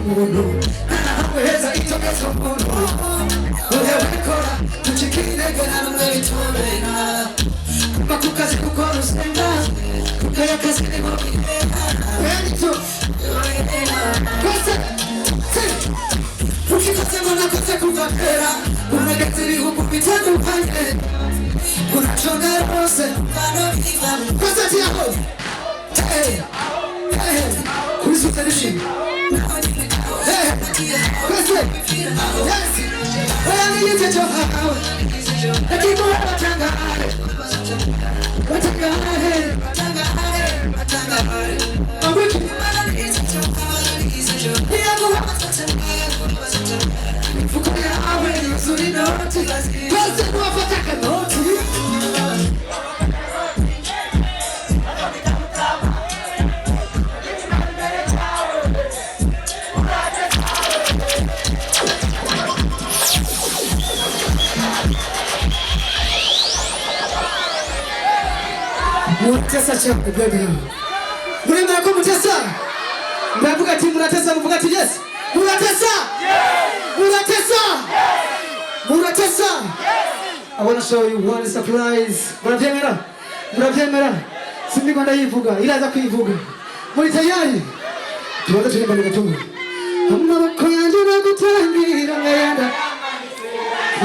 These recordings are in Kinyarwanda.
umuntu heza itokezo umuntu uyabikora tukikinegera n'umwitorera bakukazi kuko rusenga kukaya kazi ni mobi benito kose ukikoze mbona kote kuvapera unagati bihugu bitandukanye unachonga rose kose tiaho kulisuta nishi kose yes wayani yite johawe Atibu watangare Awiki Fukaya awe yuzuri noti Kose nuwafataka noti Mutesa chako bebe. Murenda yako mutesa. Mbavuga ati muratesa muvuga ati yes. Muratesa. Yes. Muratesa. Yes. Muratesa. Yes. I want to show you one surprise. Murabyemera? Murabyemera? Sindi kwanda yivuga, iraza kwivuga. Muri tayari? Tubaza turimba gatunga. Amaboko yanje nagutangira ngayanda.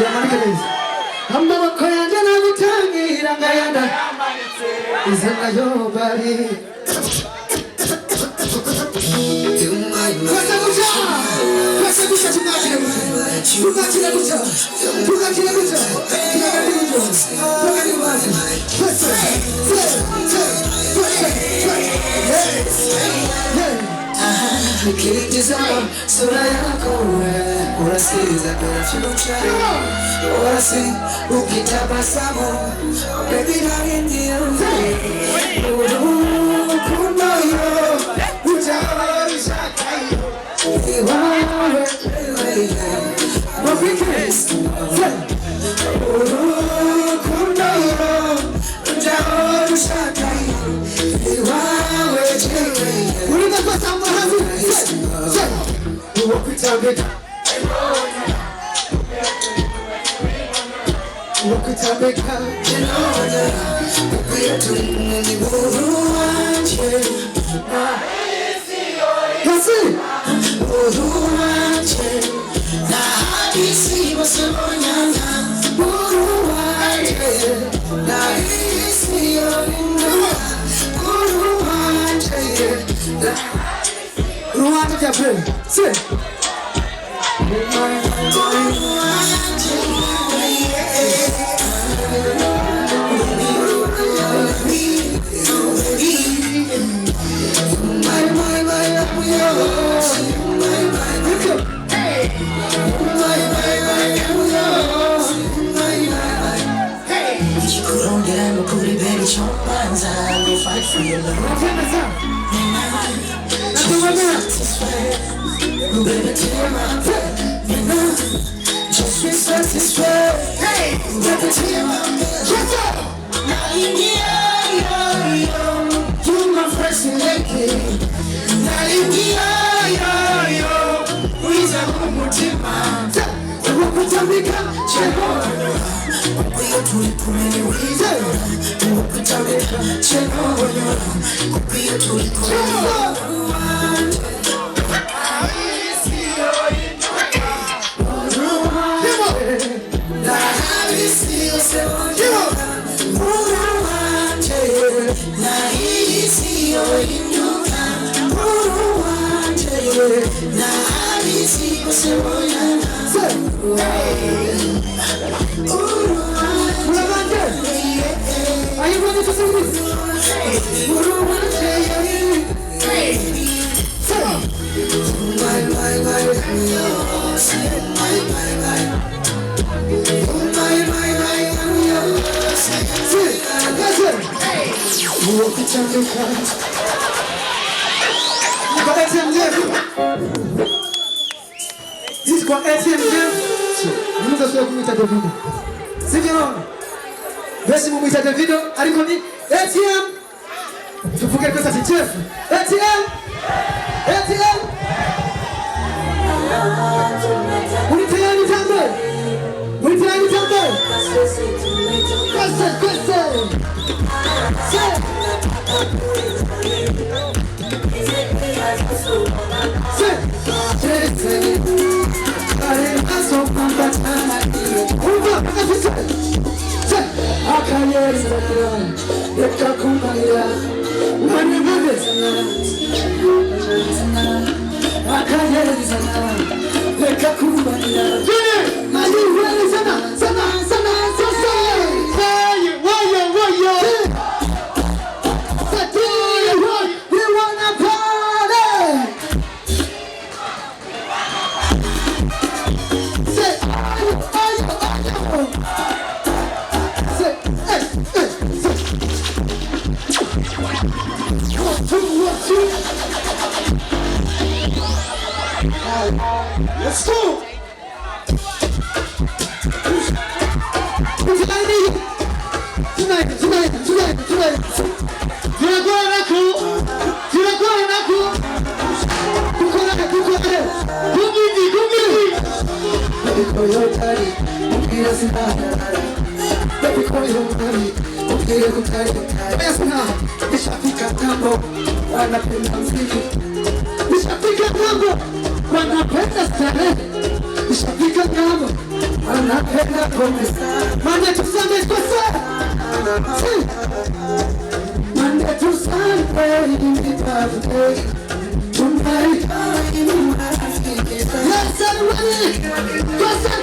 Yamanika neza. Amaboko yanje nagutangira ngayanda. Isn't your body? Nikitizama sura yako unasikiza kwa future unasi ukitabasamu baby naingia kuna yo utaorisha kai wewe mafikres kuna yo utaorisha kai wewe unataka samahani Wokutabeka Wokutabeka Ukwetu ni uhuru wanje Kasi uhuru wanje Na hadisi wasemonyanga Uhuru wanje Na hadisi yorinua Uhuru wanje Ruwanda kya play. Say. Fight for your love. Baby, tear my bed. Just be satisfied. Hey, baby, tear my bed. Shut up. You my first lady. Wiza kumutima. Ukutamika chenono. Kupiyo tulikumeni wiza. Ukutamika chenono. Kupiyo tulikumeni Are you ready to sing this? This is kwa ATM Jam. Mnuza sio kumita Davido. Sivyo? Basi mumita Davido aliko ni ATM. Tufuke kwa sasa chef. ATM. ATM. akayezana reka kumarira mani mabezana akayezana reka kumarira mani mabezana sana sana sasa wayo we wanna party say let's go. Tonight. Wanapenda starehe, nishafika ng'ambo. Wanapenda pombe, Monday to Sunday kwa sana. Monday to Sunday nipate tonight. Yes, everybody, kosa.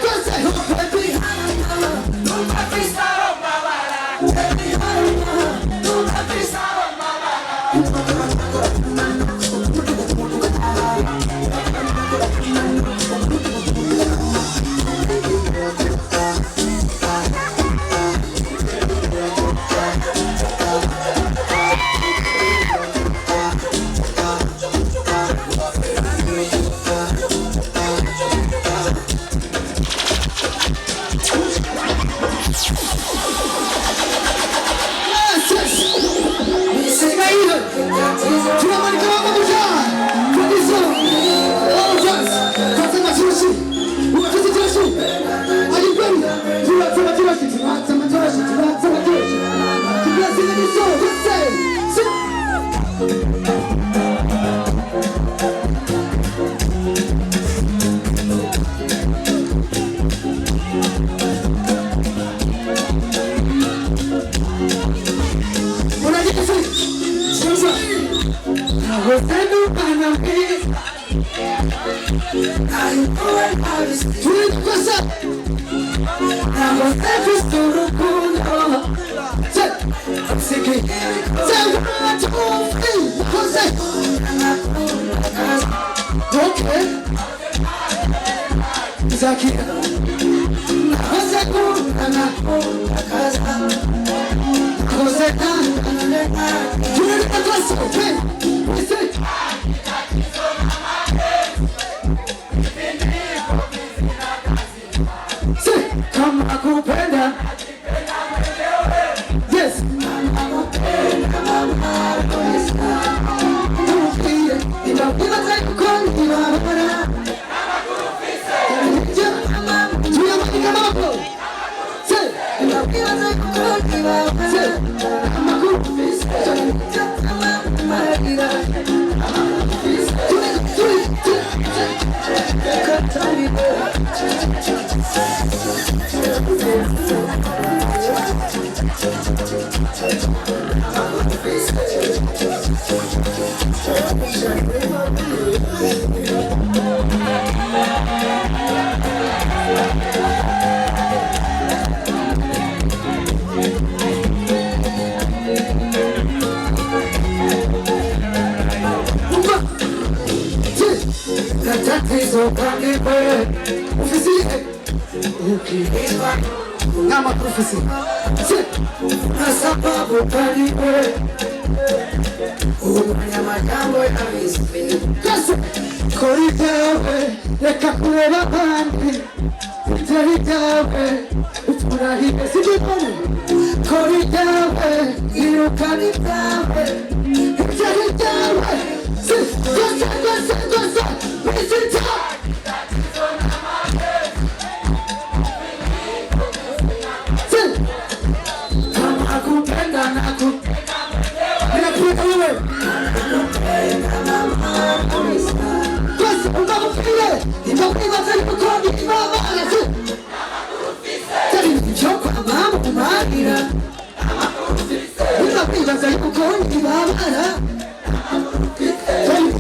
Nibaza yuko ntibabara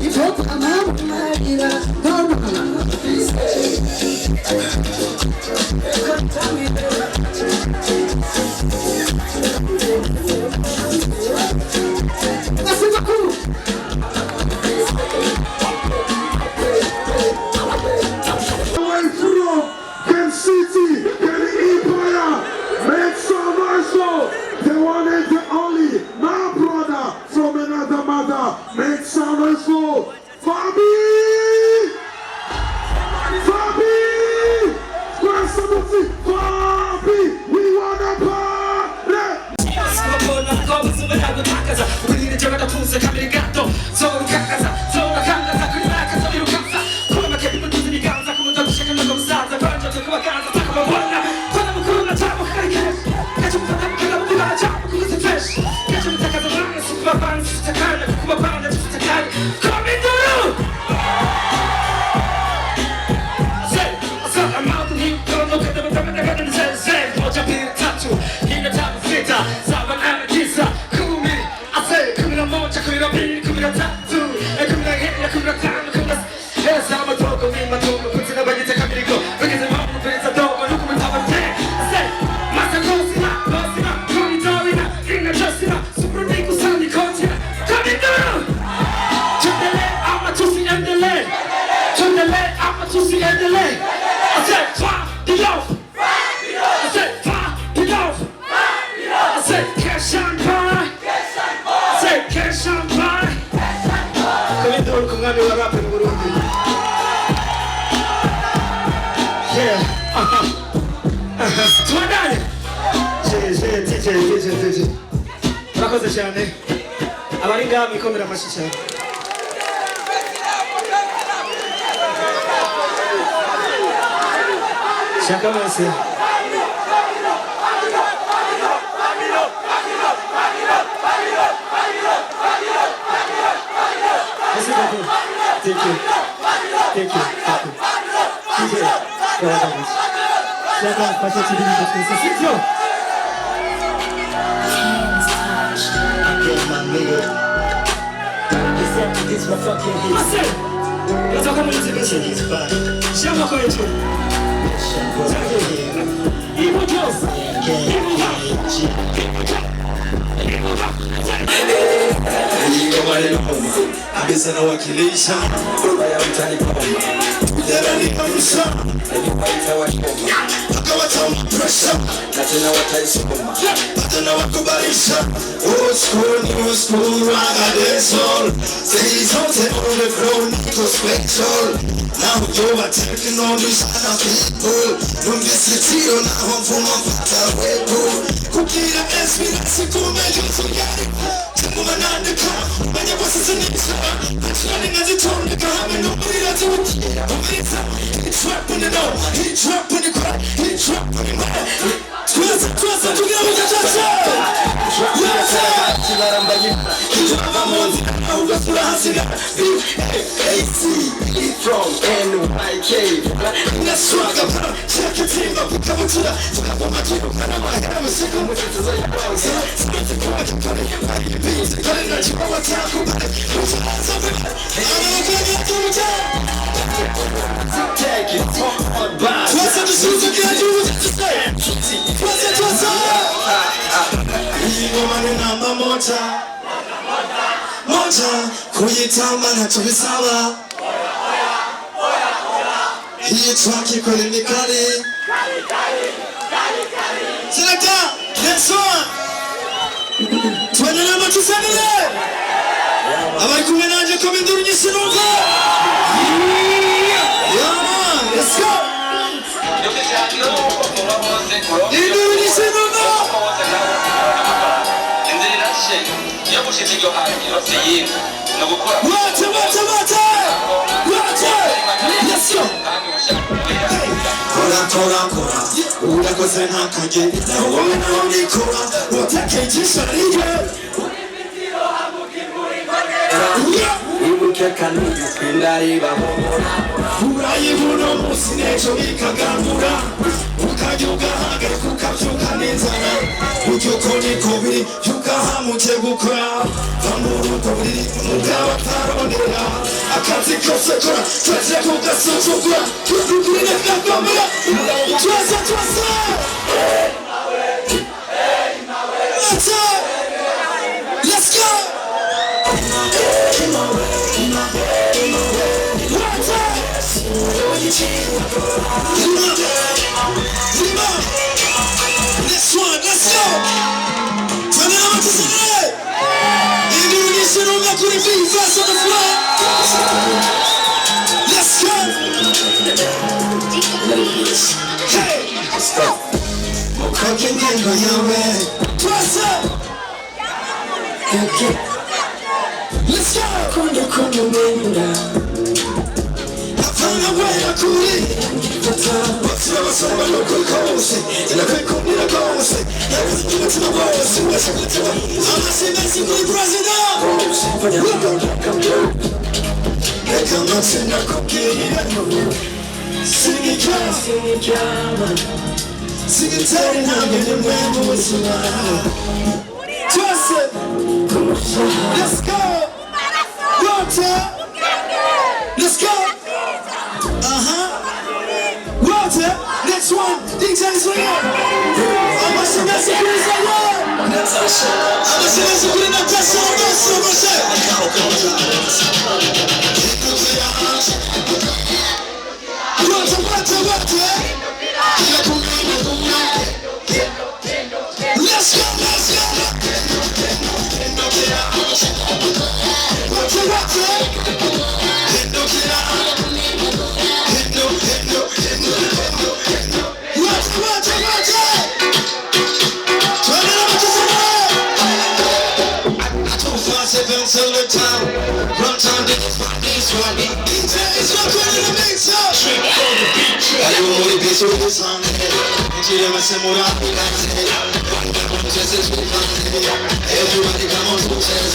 Ito amamarira Make some noise for Fabi! Fabi! Where's somebody? Fabi! We wanna party! Murakoze cyane abari ngaha mikomera amashyi cyane shaka mwese Thank you. This my fucking hit. I said, let's talk about the he's fine. Shout out to you. Evil Jones. Evil Abisa na wakilisha Baba ya mtani kwa Ujarani kamusha Waita wakoma Wakawata pressure Na tena wataisoma Patana wakubarisha Old school, new school, raga dancehall Say something on the floor, Nico special Now you're attacking all these other people Don't be sitio na homfuma fata wepo Kukira espirasi kumejuzo yari Tangu manandika Manya wasa sanisa Achani nazitondika Hame numbira tuti Umirita He trap on the door He trap on the crack He trap on the mad Twasa Tugira mutachacha Yasa Chilarambagi Kijama monzi Auga sura hasina B-A-C From NYK Ina swaga para Chaka timba Kukamutura Tukapa majibu Kana mahara Msiku Mwisita za yabawiza Samata kwa kipare Pari biza Kare na jiwa wataku Pare Mutaza Bebe Amukanya Kumuta Take it on back Twasa Tusuzu Kaju Twasa Hiyo mane namba moja Kuyitamba na tubisawa Hii track iko ni kali Selector, next one Tuendelea tusendelee Abari kumwe nanje komenduru nyisinuka Yeah man, let's go Induru nyisinuka Wate Let's go Kora Urakoze ntakage Wowe naho nikora Utakejisha riye Ibuke kanuni Indaribaho Urayibona musi nejo bikagambura Ukajya ugahagarika ukabyuka n'inzara 우주콘이 고비리 휴가하무제 국호야 방문은 고비리 누가와 타로네야 아까지 kop사코라 좌지야 고가스 조구야 그리는 깜깜이야 좋았어 Let's go! Next one, let's go! Fast on the floor! Let's go! Hey! Stop! Cooking and go your way. Press up! Okay. Let's go! Kono mera. I found a way to cool it. What's your song? I'm not going to go. And I can't come in a go. I was giving to the world. I'm not saying that's the president. 내가 멋진 날 코끼리를 Singing drama Singing telling how you remember what's alive Trust it Let's go Water Let's go Water Next one DJ swing up I'm a semester please I want I'm a semester please Natasha Let's go, let's go. Run time, this one. It's not good in the mix, yo. Allez, on les baisse au sang. Tu les masses mon rap, everybody come on, let's go.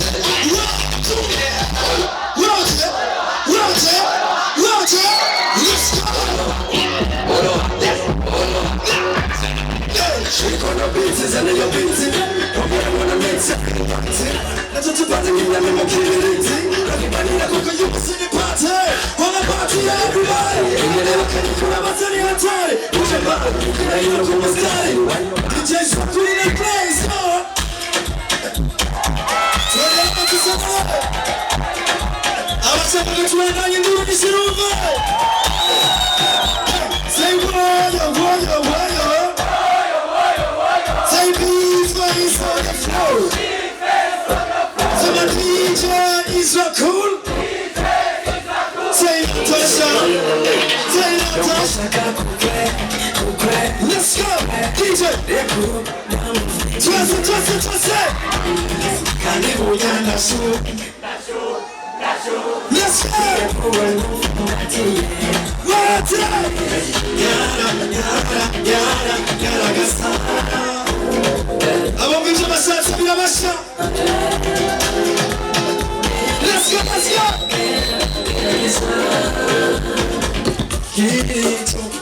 Shake on the beats and your beats. Come here, I wanna make it. Let's just party, I'm in my kid. Everybody, I go you to the party. Wanna party, everybody. You never can you come out any time. Push your back, and you know what's that. You just put it in place, huh? Turn it up to someone. I was saying that you and I can do this over. Say warrior. Say beef face on the floor. Say my DJ is so cool. Say Natasha. Let's go, DJ. Trust it. Let's go. Avant que je m'assale, c'est bien machin. Let's go.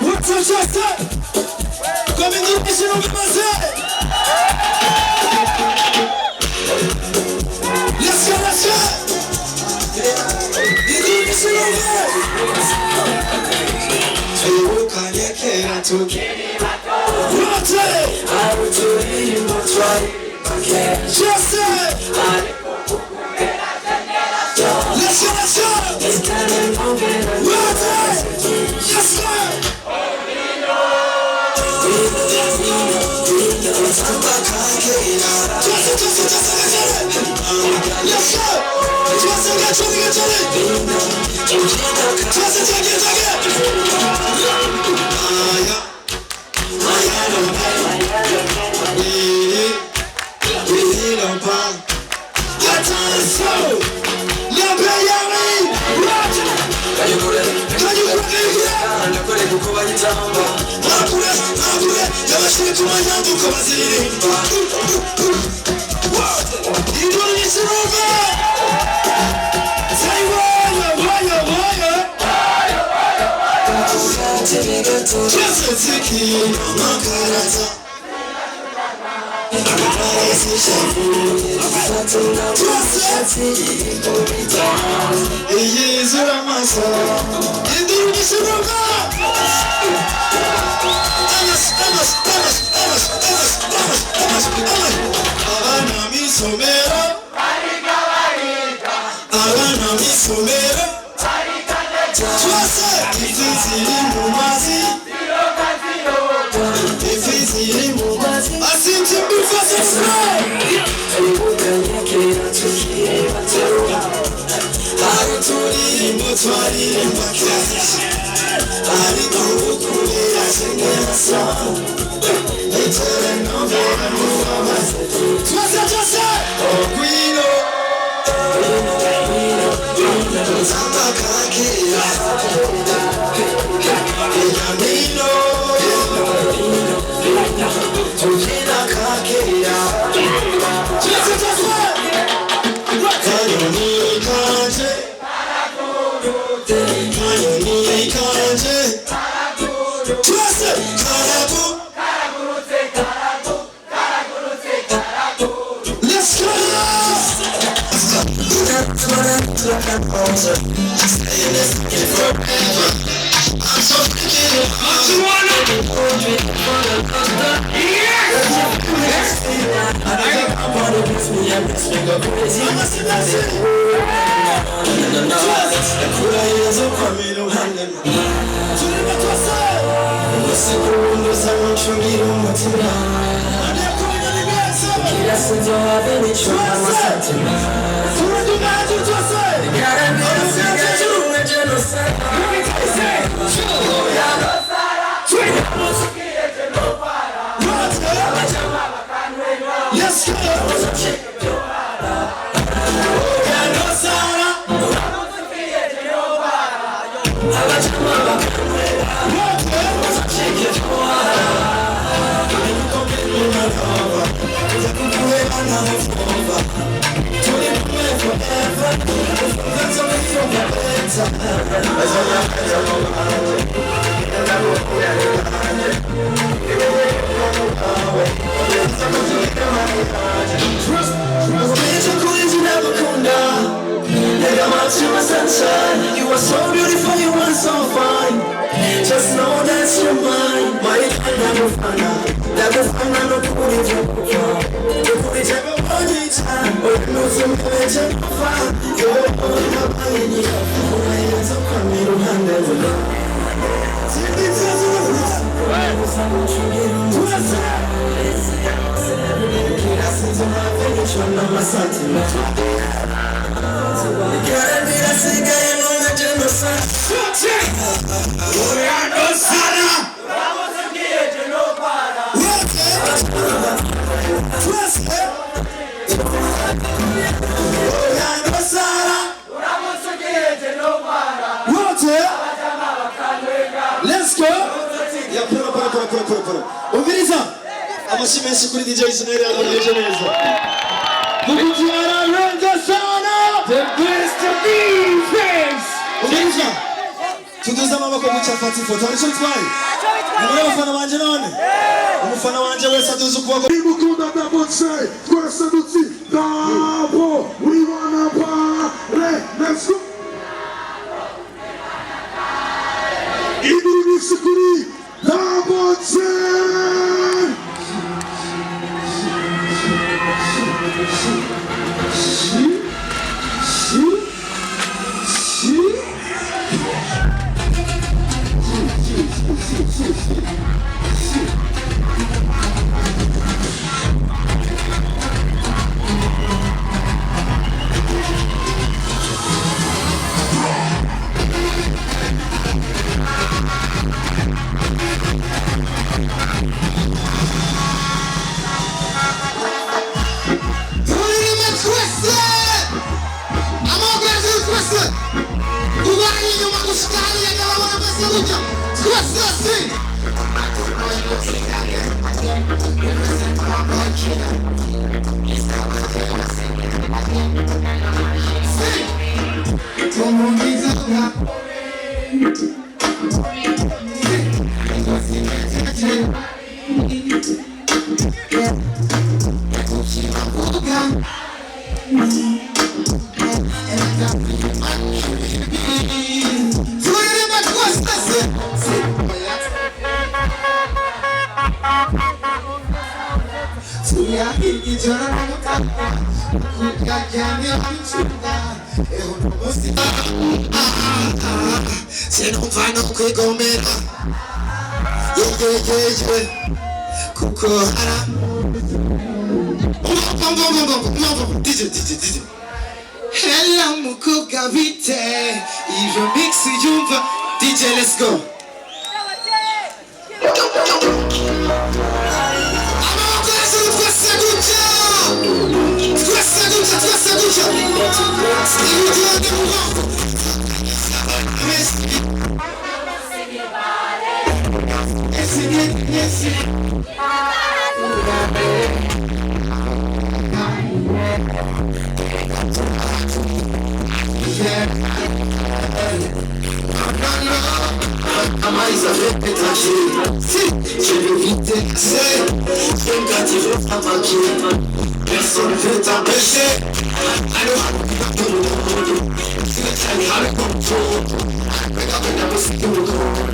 What's up, Justin? Comme une autre mission de passer. Let's go. Une mission I will do it, what's right. Just say. Let's go. Yes, sir. Let's go. You are so beautiful, you are so fine. Just know that you're mine. My never find out. Never find out, no put it up. You put it up on each time. But you know some pledge and fire. You're all my money. My hands are coming to hand and love. Let's go. Umviriza amashyi menshi kuri DJ Ismail yakomeje neza. Mukutwara Renga sana. The best of defense. Umviriza tuduza amaboko gucafata ifoto ariko twari muri abafana banje none umufana wanje wese aduza ukuboko Mukunda Dabonse, twese dutsi Dabo, we wanna party. Let's go. Idiri Sikuri, Dabonse. Yeah. Turema twasase. Tuyahigijana n'umutaka kukajyanye abicuga eho n'umunsi sinumva no kwigomera yegegege kuko hara DJ Hella mukobwa bite iyo mix yumva DJ let's go Mais a repetition, je veux vite c'est quand tu veux t'attaquer, personne ne peut t'empêcher. Alors, c'est le contrôle. Regarde la musique de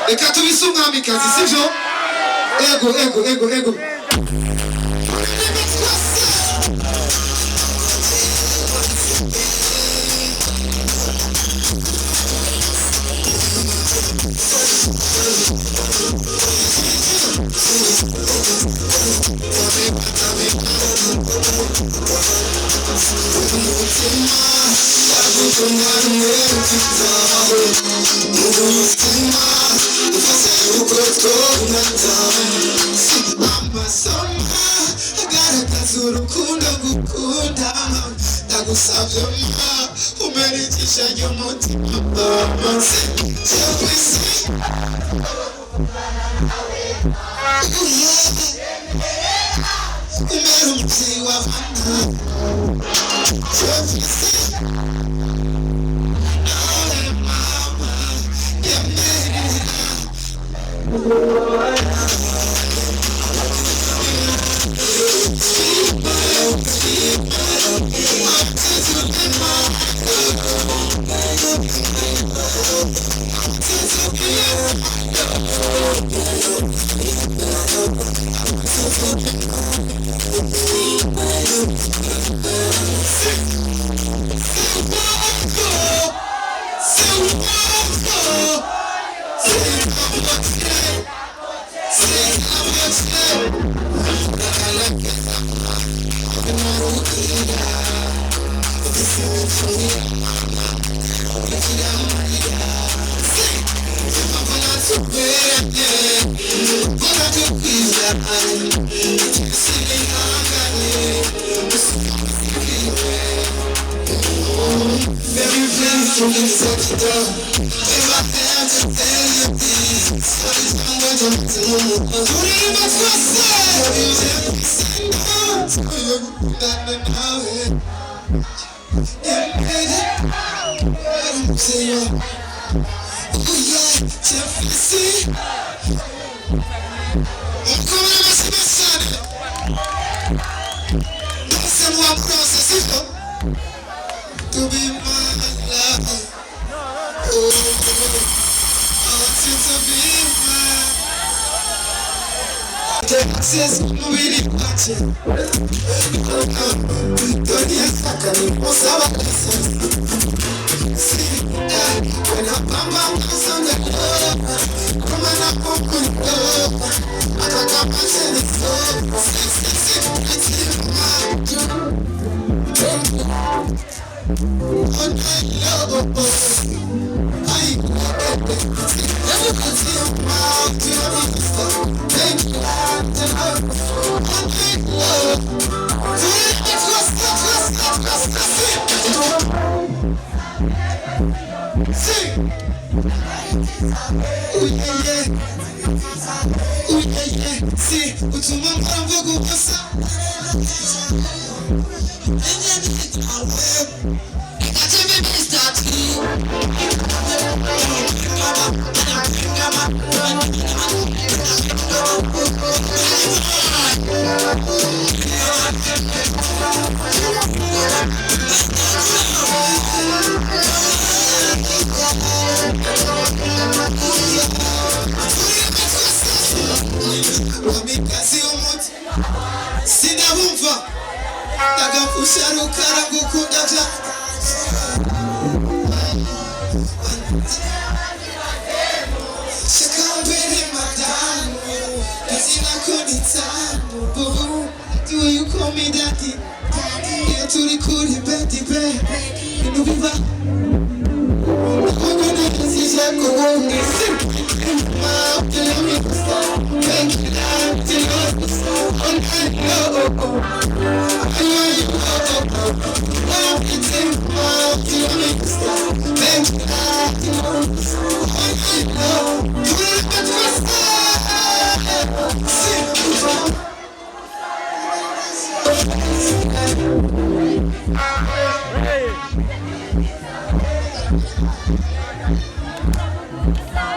Reka tubise umwamikazi sibyo? Ego urukundo gukunda ndagusabye ma umeritisha y'umutima bamaze cyose umera umubyeyi w'abana cyose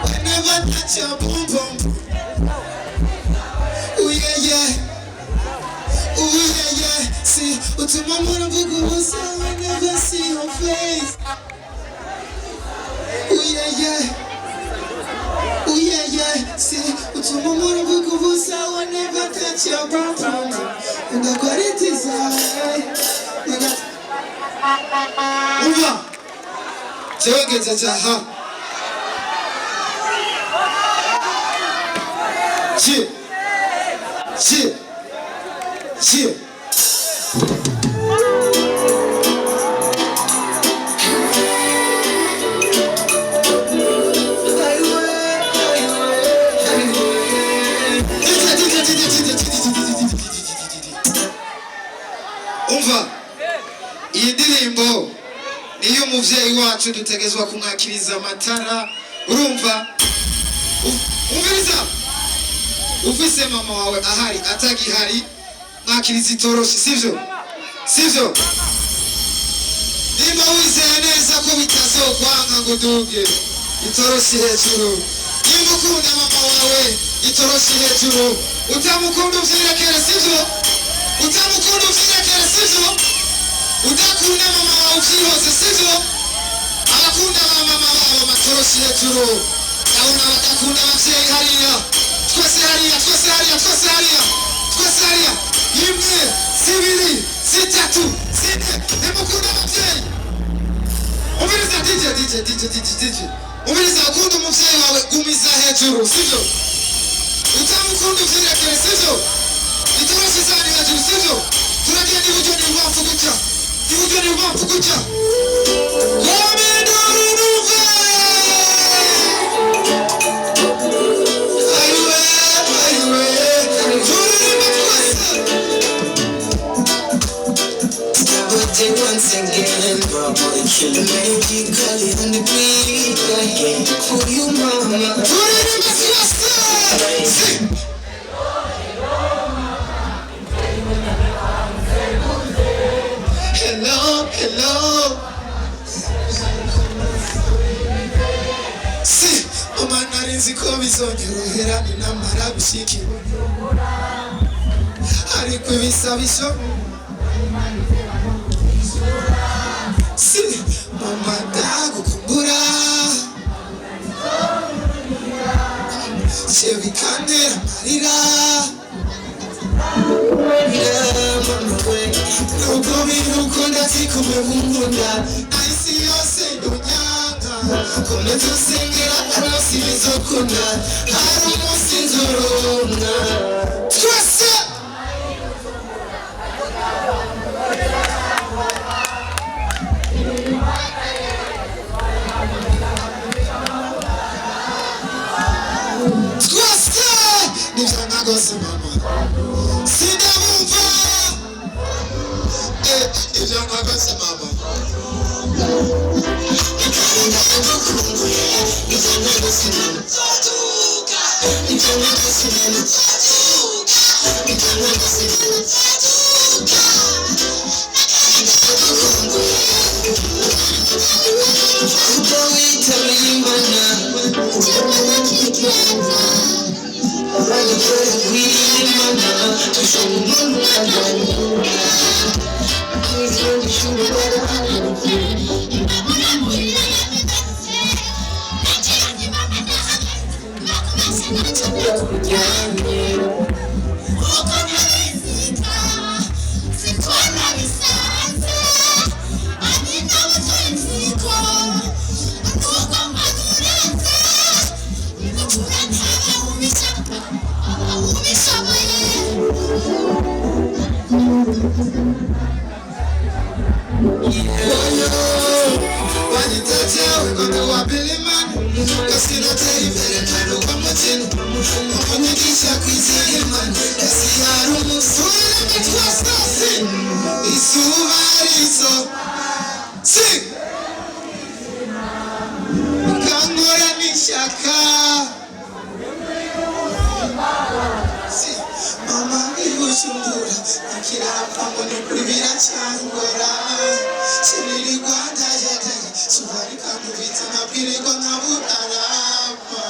Whenever touch your boom boom. Ooh yeah yeah. Ooh yeah yeah. See, utuma mwana mvugubusa whenever see your face. Ooh yeah yeah. Ooh yeah yeah. See, utuma mwana mvugubusa whenever touch your boom boom. Ungakwalitiza. Uva. Chegeze chaha. Chi. Umva. Iyi ndirimbo niyo umuvyeyi wacu dutegezwa kumwakiriza amatara. Urumva? Umviriza. Ufise mama wawe ahari atagihari mwakiriza itoroshi sivyo? Nimba wizeye neza ko bitazokwanga ngo duge itoroshi hejuru. Nimba ukunda mama wawe itoroshi hejuru. Utamukunda uvyirekere sivyo? Udakunda mama wawe uvyihoze sivyo? Abakunda mama wabo amatoroshi hejuru. Ndabona badakunda abavyeyi hariya. Twese hariya. Imwe, zibiri, zitatu, zine. Nimukunda abavyeyi. Umviriza DJ. Umviriza ukunda umuvyeyi wawe gumiza hejuru sivyo? Utamukunda uvyirekere sivyo? Itoroshi zani hejuru sivyo? Turagenda iburyo n'ibubamfu gutya. Once again, bro, boy, killing me. You call it on the beat again. For you, mama. Hello. See, mama narinzi ko bizongera ninamara gushiki. Ariko ibisabisho. See, mama ndagukumbura. Chevi kandera marira. Nuko biruko ndazikumwe mumunda. Aisi yose dunyanga. Kone tusengera arasi bizokunda. Hari umunsi nzurunga. Twese mama. Sidamumva. Ivyo ngakose mama. Mama, Kiriko ntabutarapfa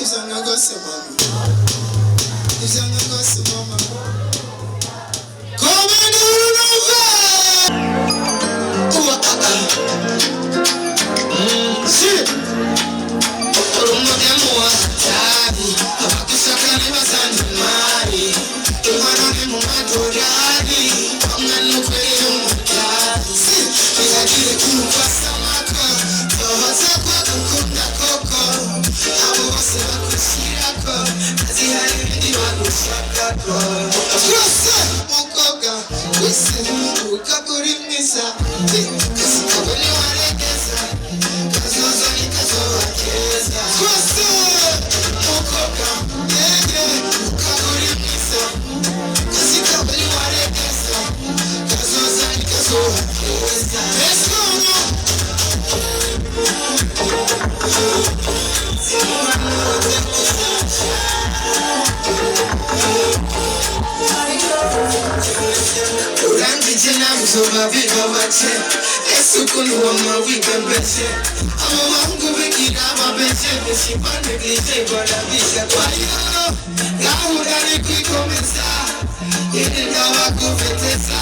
Ivyo ngose mama Come and Shit Urumugemu wa hatari Abagushakani bazanimari Imana ni mu madorari Bamwe n'ukweri umutari Ntihagire kumufasa amaka Tohoza kwa gukunda koko Abo bose bagushirako Kazi hari ibindi bagushakako Twese mukobwa wese ukagura mwiza Kasi kabone waregeza Kazoza ni kazoba keza Twese mukobwa yege ukagura mwiza Kasi kabone waregeza Kazoza ni kazoba keza Let's go now Urangije nabuzoba bibabaje Ese ukuntu wamawiga mbese Abo bahungu bigira amabeje Bishimba neglige barabisha kwayo Gahunda ni kwikomeza Yirinda bakufeteza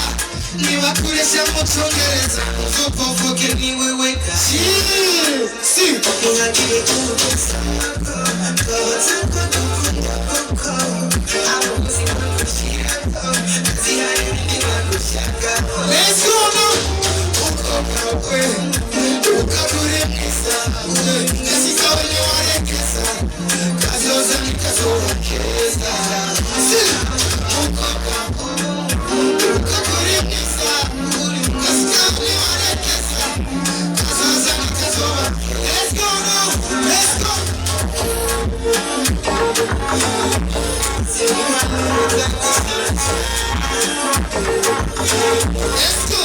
Nibakuresha mu Congereza Uzopofoke ni wewe Si Ntihagire kumufasa amako Tohoza kwa gukunda koko Abo bose bagushirako Kazi hari ibindi bagushakako Let's go now Ukobwa we Ukagure mwiza Kasi kabone waregeza Kazoza ni kazoba keza Si Ukobwa Ukagure mwiza Kasi kabone waregeza Kazoza ni kazoba Let's go now Let's go Let's go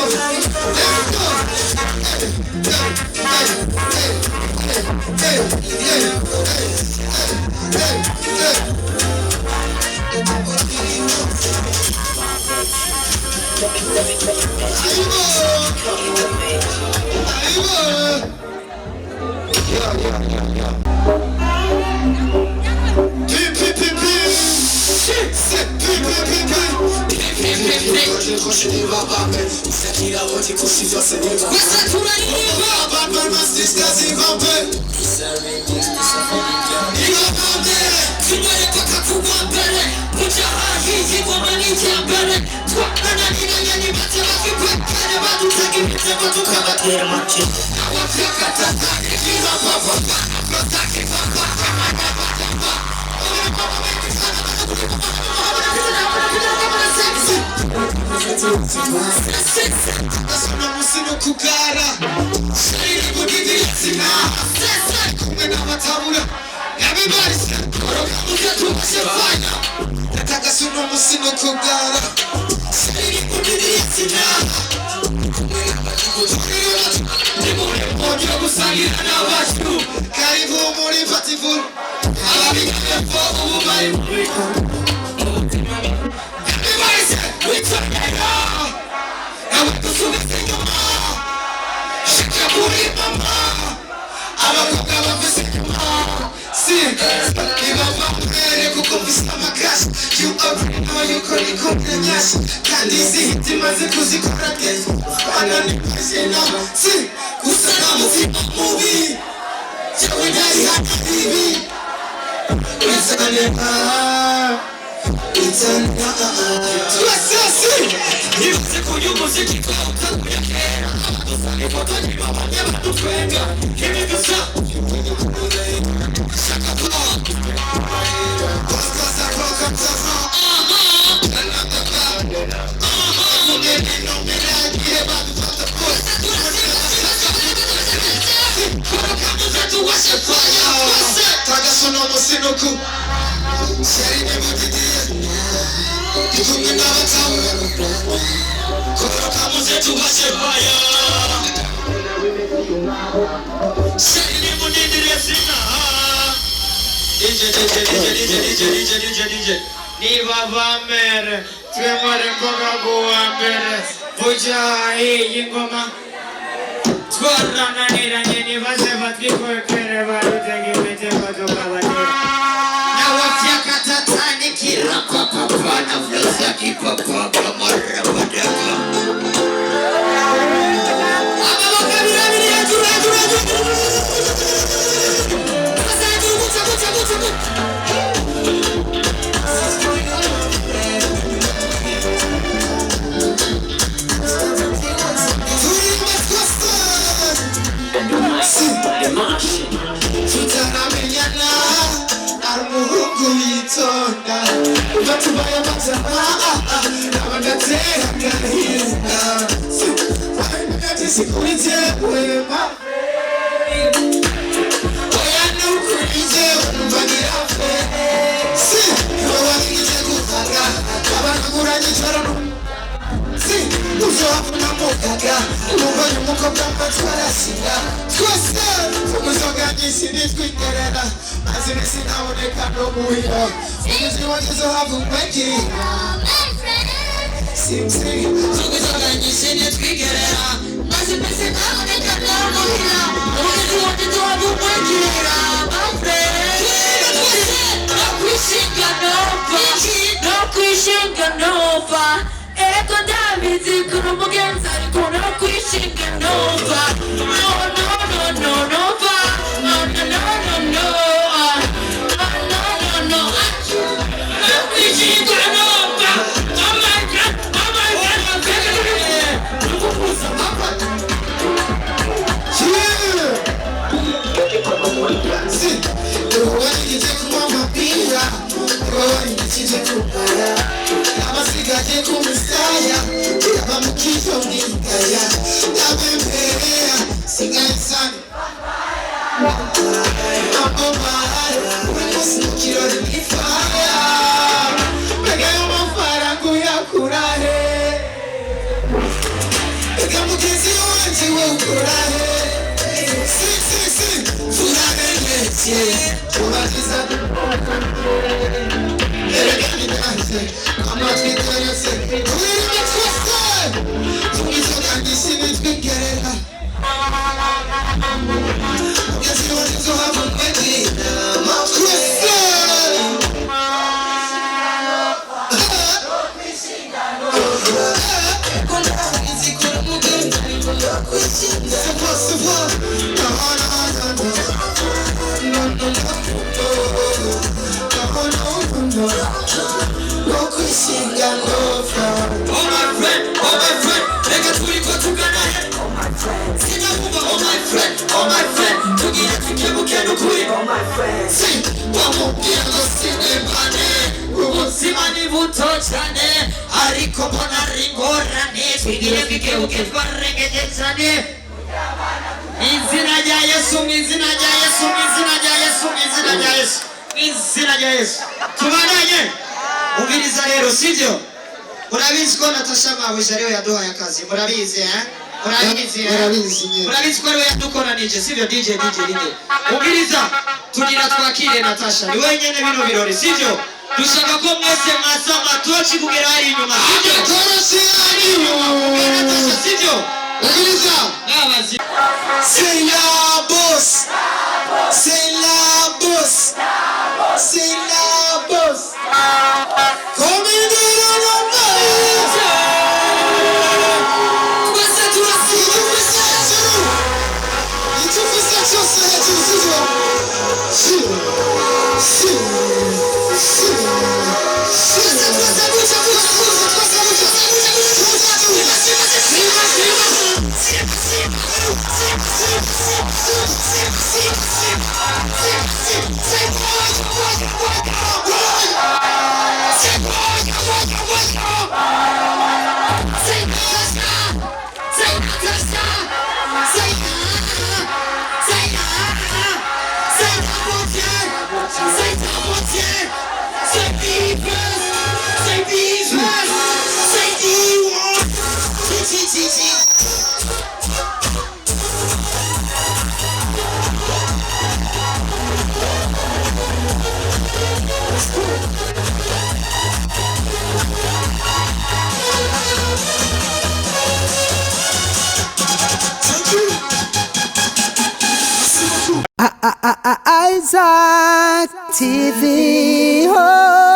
Asuna musino kugara Shiri budidi yatsina Sesa kumwe n'amatabura Everybody say Koroka mukatubashe fanya Nataka suno musino kugara Shiri budidi yatsina Kumwe n'amatabura Nimure mwogira gusangira n'abashu Karibu muri Fatiful Ababigefo ubu bari muri Everybody say We turn it on Abakusubiza inyuma Shaka kuri mama Abakobwa bafise inyuma Niba bambere kuko mfise amakashi You already know yuko nikumwe nyashi Kandi izi hiti maze kuzikora kenshi Bana nipashe nama Gusa na mutima mubi Jewe ndari hata bibi Wezane Nibuze kuyu muziki kwa utakuya kera Ifoto nyibaba nyeba tutwenga Kimi gusa Shaka po Koskosa koka mtasa Mungeni nomena Kire badu fata post Koroka muzetu washe fire Taga sono musinoku Sheri nebo didiye Kumwe n'abatamu Koroka muzetu washe fire Sheri nebo didiye sina DJ Niba vambere Twemare mboga guwambere Vuja hii ngoma Twarana niranye nibaze Isaac TV. Oh.